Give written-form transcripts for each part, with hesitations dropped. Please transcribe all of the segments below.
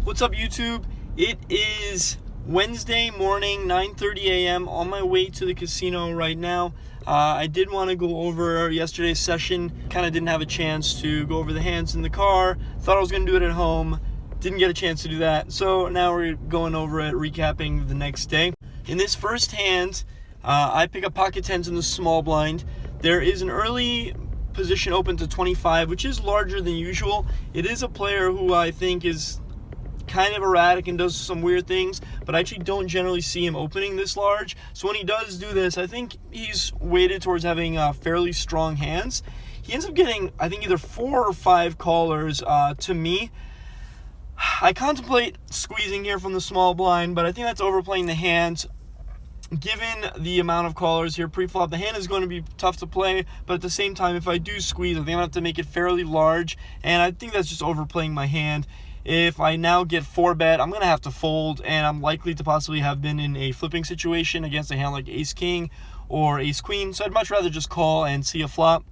What's up, YouTube? It is Wednesday morning, 9:30 a.m. on my way to the casino right now. I did want to go over yesterday's session. Kind of didn't have a chance to go over the hands in the car. Thought I was going to do it at home. Didn't get a chance to do that. So now we're going over it, recapping the next day. In this first hand, I pick up pocket tens in the small blind. There is an early position open to 25, which is larger than usual. It is a player who I think is kind of erratic and does some weird things, but I actually don't generally see him opening this large. So when he does do this, I think he's weighted towards having fairly strong hands. He ends up getting, I think, either 4 or 5 callers to me. I contemplate squeezing here from the small blind, but I think that's overplaying the hand. Given the amount of callers here pre-flop, the hand is going to be tough to play, but at the same time, if I do squeeze, I think I'm going to have to make it fairly large, and I think that's just overplaying my hand. If I now get 4-bet, I'm going to have to fold, and I'm likely to possibly have been in a flipping situation against a hand like Ace-King or Ace-Queen, so I'd much rather just call and see a flop.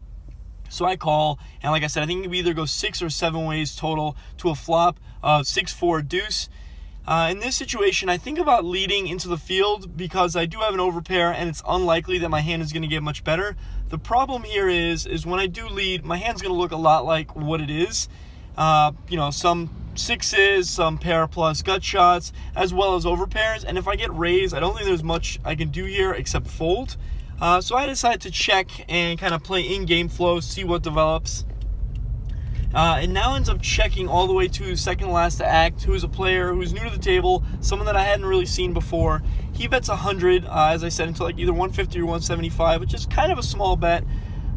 So I call, and like I said, I think we either go 6 or 7 ways total to a flop of 6-4 deuce. In this situation, I think about leading into the field because I do have an overpair, and it's unlikely that my hand is going to get much better. The problem here is when I do lead, my hand's going to look a lot like what it is. Some sixes, some pair plus gut shots, as well as overpairs. And if I get raised, I don't think there's much I can do here except fold. So I decided to check and kind of play in-game flow, see what develops. And now ends up checking all the way to second last to act, who is a player who's new to the table, someone that I hadn't really seen before. He bets 100, as I said, into like either 150 or 175, which is kind of a small bet.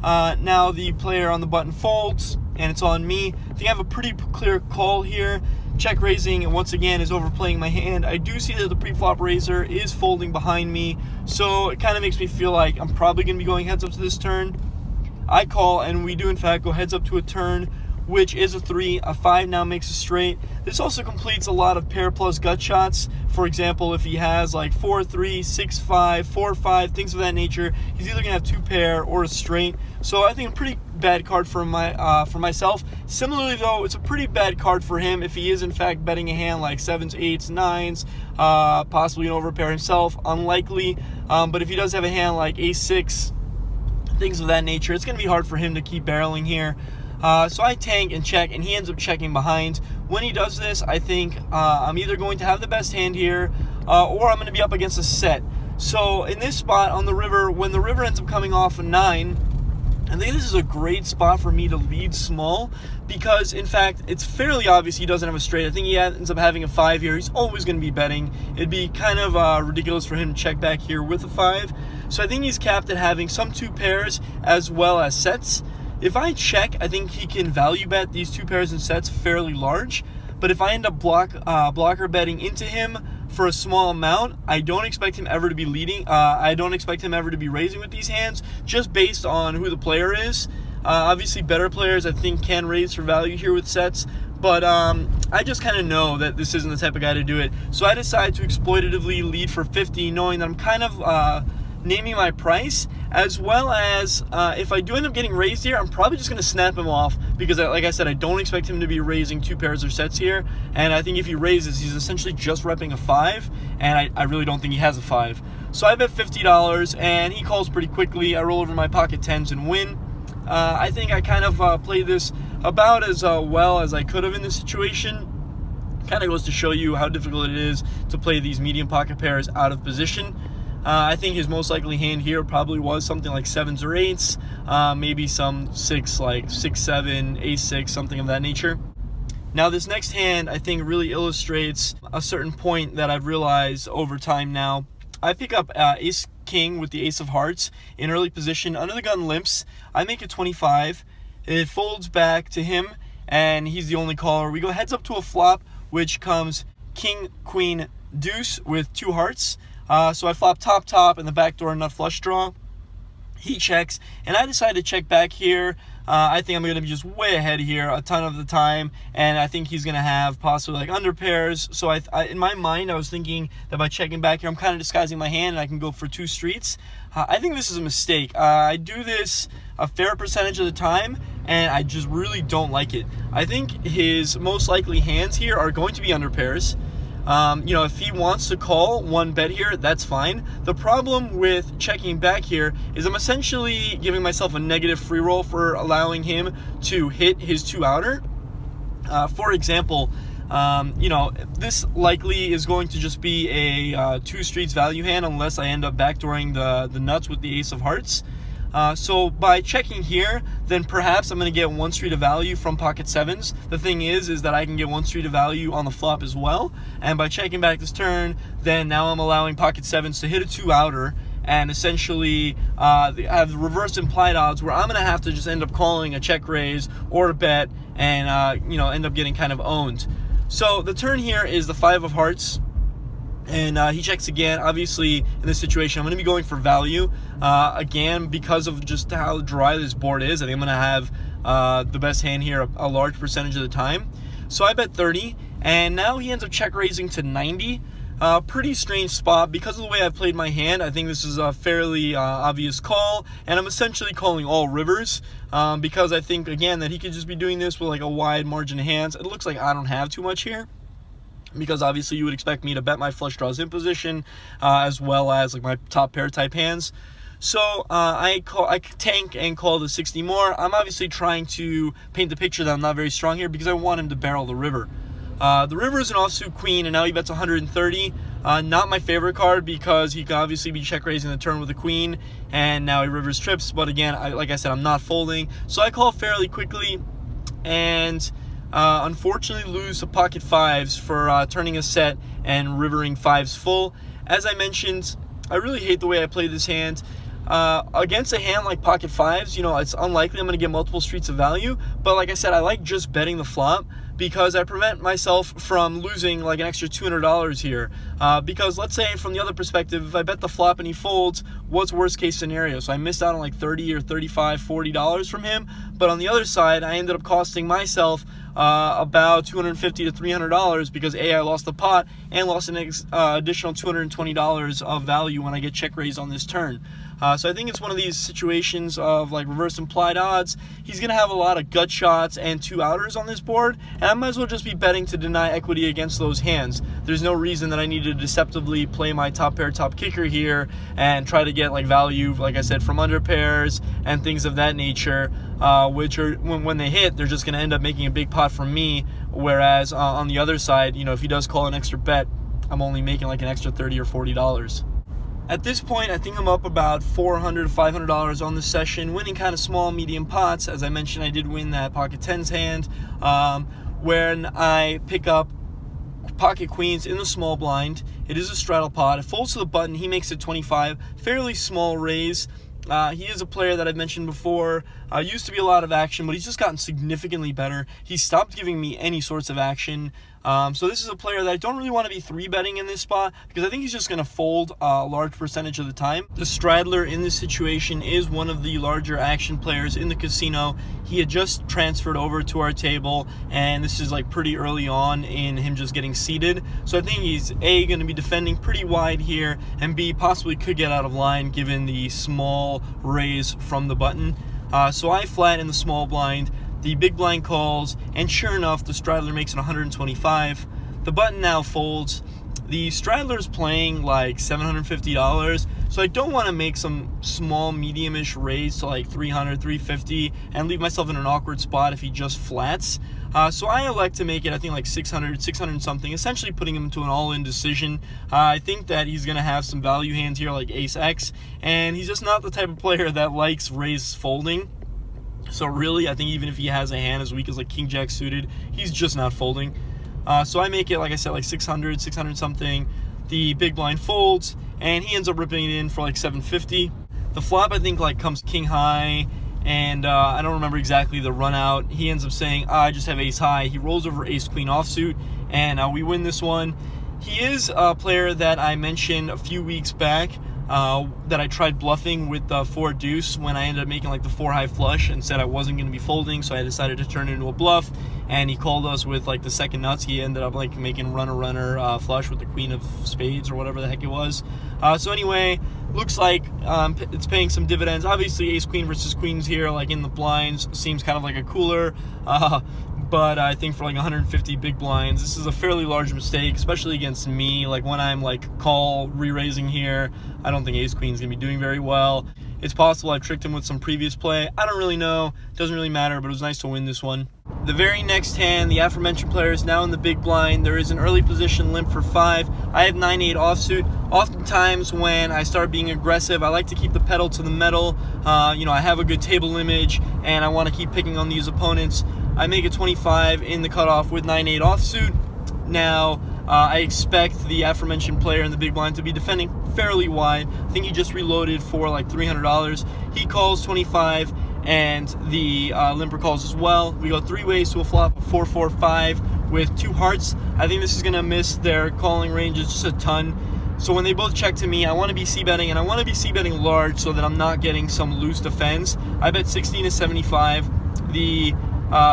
Now the player on the button folds, and it's on me. I think I have a pretty clear call here. Check raising, and once again, is overplaying my hand. I do see that the pre-flop raiser is folding behind me, so it kind of makes me feel like I'm probably going to be going heads up to this turn. I call, and we do in fact go heads up to a turn, which is a 3. A 5 now makes a straight. This also completes a lot of pair plus gut shots. For example, if he has like 4-3, 6-5, 4-5, things of that nature, he's either gonna have 2 pair or a straight. So I think a pretty bad card for myself. Similarly, though, it's a pretty bad card for him if he is in fact betting a hand like 7s, 8s, 9s, possibly an overpair himself. Unlikely, but if he does have a hand like Ace-6, things of that nature, it's gonna be hard for him to keep barreling here. So I tank and check, and he ends up checking behind. When he does this, I think I'm either going to have the best hand here, or I'm going to be up against a set. So in this spot on the river, when the river ends up coming off a 9, I think this is a great spot for me to lead small, because in fact, it's fairly obvious he doesn't have a straight. I think he ends up having a 5 here. He's always going to be betting. It'd be kind of ridiculous for him to check back here with a 5. So I think he's capped at having some 2 pairs as well as sets. If I check, I think he can value bet these 2 pairs and sets fairly large. But if I end up blocker betting into him for a small amount, I don't expect him ever to be leading. I don't expect him ever to be raising with these hands, just based on who the player is. Obviously, better players, I think, can raise for value here with sets. But I just kind of know that this isn't the type of guy to do it. So I decide to exploitatively lead for 50, knowing that I'm kind of naming my price, as well as if I do end up getting raised here, I'm probably just going to snap him off, because like I said, I don't expect him to be raising 2 pairs or sets here, and I think if he raises, he's essentially just repping a 5, and I really don't think he has a 5. So I bet $50, and he calls pretty quickly. I roll over my pocket tens and win. I think I kind of played this about as well as I could have in this situation. Kind of goes to show you how difficult it is to play these medium pocket pairs out of position. I think his most likely hand here probably was something like 7s or 8s, maybe some 6, like 6-7, Ace-6, something of that nature. Now this next hand, I think, really illustrates a certain point that I've realized over time now. I pick up Ace-King with the Ace of Hearts in early position. Under the gun limps. I make it 25. It folds back to him, and he's the only caller. We go heads up to a flop, which comes King, Queen, Deuce with 2 hearts. So I flop top, and the backdoor nut flush draw. He checks, and I decide to check back here. I think I'm going to be just way ahead here a ton of the time, and I think he's going to have possibly like under pairs. So I in my mind, I was thinking that by checking back here, I'm kind of disguising my hand, and I can go for 2 streets. I think this is a mistake. I do this a fair percentage of the time, and I just really don't like it. I think his most likely hands here are going to be under pairs. If he wants to call one bet here, that's fine. The problem with checking back here is I'm essentially giving myself a negative free roll for allowing him to hit his 2-outer. For example, this likely is going to just be a 2 streets value hand unless I end up backdooring the nuts with the ace of hearts. So by checking here, then perhaps I'm going to get 1 street of value from pocket 7s. The thing is that I can get 1 street of value on the flop as well. And by checking back this turn, then now I'm allowing pocket 7s to hit a 2-outer and essentially have the reverse implied odds where I'm going to have to just end up calling a check raise or a bet and, end up getting kind of owned. So the turn here is the 5 of hearts. And he checks again. Obviously, in this situation, I'm going to be going for value. Again, because of just how dry this board is, I think I'm going to have the best hand here a large percentage of the time. So I bet 30, and now he ends up check raising to 90. Pretty strange spot. Because of the way I played my hand, I think this is a fairly obvious call, and I'm essentially calling all rivers because I think, again, that he could just be doing this with like a wide margin of hands. It looks like I don't have too much here, because obviously you would expect me to bet my flush draws in position as well as like my top pair type hands. So I tank and call the 60 more. I'm obviously trying to paint the picture that I'm not very strong here because I want him to barrel the river. The river is an offsuit queen, and now he bets 130. Not my favorite card because he could obviously be check raising the turn with a queen, and now he rivers trips. But again, like I said, I'm not folding, so I call fairly quickly, and unfortunately lose to pocket 5s for turning a set and rivering 5s full. As I mentioned, I really hate the way I play this hand. Against a hand like pocket 5s, it's unlikely I'm going to get multiple streets of value. But like I said, I like just betting the flop because I prevent myself from losing like an extra $200 here. Because let's say from the other perspective, if I bet the flop and he folds, what's worst case scenario? So I missed out on like $30 or $35, $40 from him. But on the other side, I ended up costing myself about $250 to $300 because I lost the pot and lost an additional $220 of value when I get check raised on this turn. So I think it's one of these situations of like reverse implied odds. He's going to have a lot of gut shots and 2-outers on this board, and I might as well just be betting to deny equity against those hands. There's no reason that I need to deceptively play my top pair, top kicker here and try to get like value, like I said, from under pairs and things of that nature, which are when they hit, they're just going to end up making a big pot from me. Whereas on the other side, if he does call an extra bet, I'm only making like an extra $30 or $40. At this point, I think I'm up about $400 to $500 on the session, winning kind of small, medium pots. As I mentioned, I did win that pocket 10s hand when I pick up pocket queens in the small blind. It is a straddle pot. It folds to the button. He makes it 25. Fairly small raise. He is a player that I've mentioned before. Used to be a lot of action, but he's just gotten significantly better. He stopped giving me any sorts of action. So this is a player that I don't really want to be 3-betting in this spot because I think he's just going to fold a large percentage of the time. The straddler in this situation is one of the larger action players in the casino. He had just transferred over to our table, and this is like pretty early on in him just getting seated. So I think he's A, going to be defending pretty wide here, and B, possibly could get out of line given the small raise from the button. So I flat in the small blind. The big blind calls, and sure enough, the straddler makes it 125. The button now folds. The straddler's playing like $750, so I don't want to make some small, medium-ish raise to like 300, 350, and leave myself in an awkward spot if he just flats. So I elect to make it, I think, like 600 something, essentially putting him into an all-in decision. I think that he's going to have some value hands here like Ace-X, and he's just not the type of player that likes raise folding. So really, I think even if he has a hand as weak as like King Jack suited, he's just not folding. So I make it, like I said, like 600 something. The big blind folds, and he ends up ripping it in for like 750. The flop, I think, like comes king high, and I don't remember exactly the run out. He ends up saying, I just have ace high. He rolls over ace queen offsuit, and we win this one. He is a player that I mentioned a few weeks back that I tried bluffing with the 4 deuce when I ended up making like the 4 high flush and said I wasn't going to be folding, so I decided to turn it into a bluff, and he called us with like the second nuts. He ended up like making runner flush with the queen of spades or whatever the heck it was. So anyway, looks like it's paying some dividends. Obviously ace queen versus queens here, like in the blinds, seems kind of like a cooler, but I think for like 150 big blinds, this is a fairly large mistake, especially against me. Like when I'm like call re-raising here, I don't think ace queen is gonna be doing very well. It's possible I tricked him with some previous play. I don't really know. Doesn't really matter, but it was nice to win this one. The very next hand, the aforementioned player is now in the big blind. There is an early position limp for 5. I have 9-8 offsuit. Oftentimes when I start being aggressive, I like to keep the pedal to the metal. I have a good table image, and I want to keep picking on these opponents. I make a 25 in the cutoff with 9-8 offsuit. Now, I expect the aforementioned player in the big blind to be defending fairly wide. I think he just reloaded for like $300. He calls 25, and the limper calls as well. We go 3 ways to a flop of 4-4-5 with 2 hearts. I think this is going to miss their calling ranges just a ton. So when they both check to me, I want to be c-betting, and I want to be c-betting large so that I'm not getting some loose defense. I bet 16 to 75. The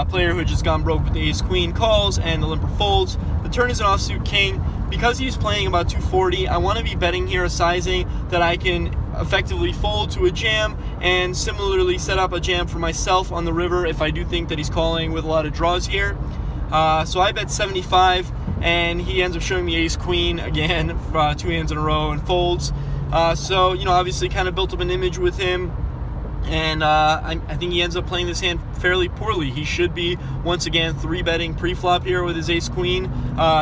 player who had just gone broke with the ace queen calls, and the limper folds. The turn is an offsuit king. Because he's playing about 240, I want to be betting here a sizing that I can effectively fold to a jam, and similarly set up a jam for myself on the river if I do think that he's calling with a lot of draws here. So I bet 75, and he ends up showing me ace queen again for 2 hands in a row and folds. So obviously kind of built up an image with him. And I think he ends up playing this hand fairly poorly. He should be, once again, 3-betting pre-flop here with his ace-queen.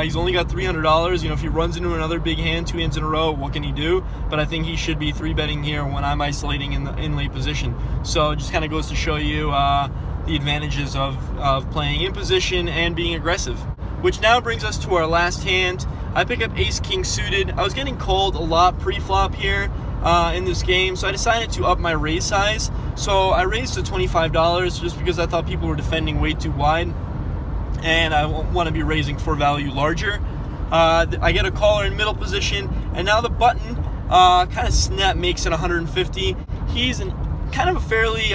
He's only got $300. If he runs into another big hand 2 hands in a row, what can he do? But I think he should be 3-betting here when I'm isolating in the in-late position. So it just kind of goes to show you the advantages of playing in position and being aggressive. Which now brings us to our last hand. I pick up ace-king suited. I was getting called a lot pre-flop here in this game, so I decided to up my raise size. So I raised to $25 just because I thought people were defending way too wide, and I want to be raising for value larger. I get a caller in middle position, and now the button kind of snap makes it 150. He's kind of a fairly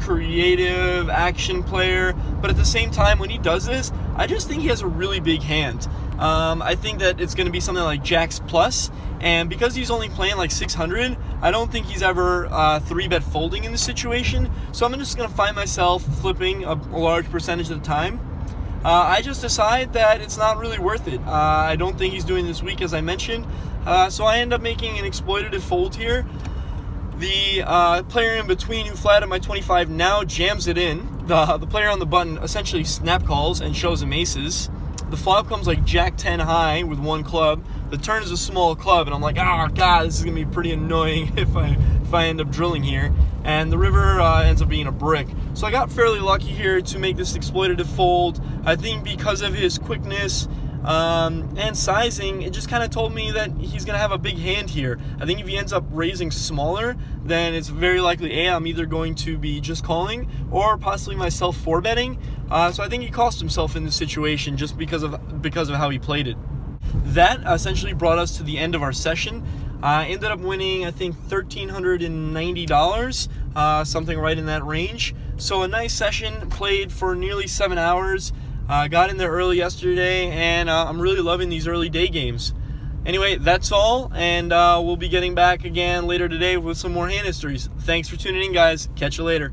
creative action player, but at the same time, when he does this, I just think he has a really big hand. I think that it's going to be something like jacks plus, and because he's only playing like 600, I don't think he's ever 3-bet folding in this situation, so I'm just going to find myself flipping a large percentage of the time. I just decide that it's not really worth it. I don't think he's doing this weak, as I mentioned, so I end up making an exploitative fold here. The player in between who flatted my 25 now jams it in. The player on the button essentially snap calls and shows him aces. The flop comes like jack 10 high with 1 club. The turn is a small club, and I'm like, oh god, this is gonna be pretty annoying if I end up drilling here. And the river ends up being a brick. So I got fairly lucky here to make this exploitative fold. I think because of his quickness and sizing, it just kind of told me that he's going to have a big hand here. I think if he ends up raising smaller, then it's very likely, I'm either going to be just calling or possibly myself 4-betting. So I think he cost himself in this situation just because of how he played it. That essentially brought us to the end of our session. I ended up winning, I think, $1,390, something right in that range. So a nice session, played for nearly 7 hours. Got in there early yesterday, and I'm really loving these early day games. Anyway, that's all, and we'll be getting back again later today with some more hand histories. Thanks for tuning in, guys. Catch you later.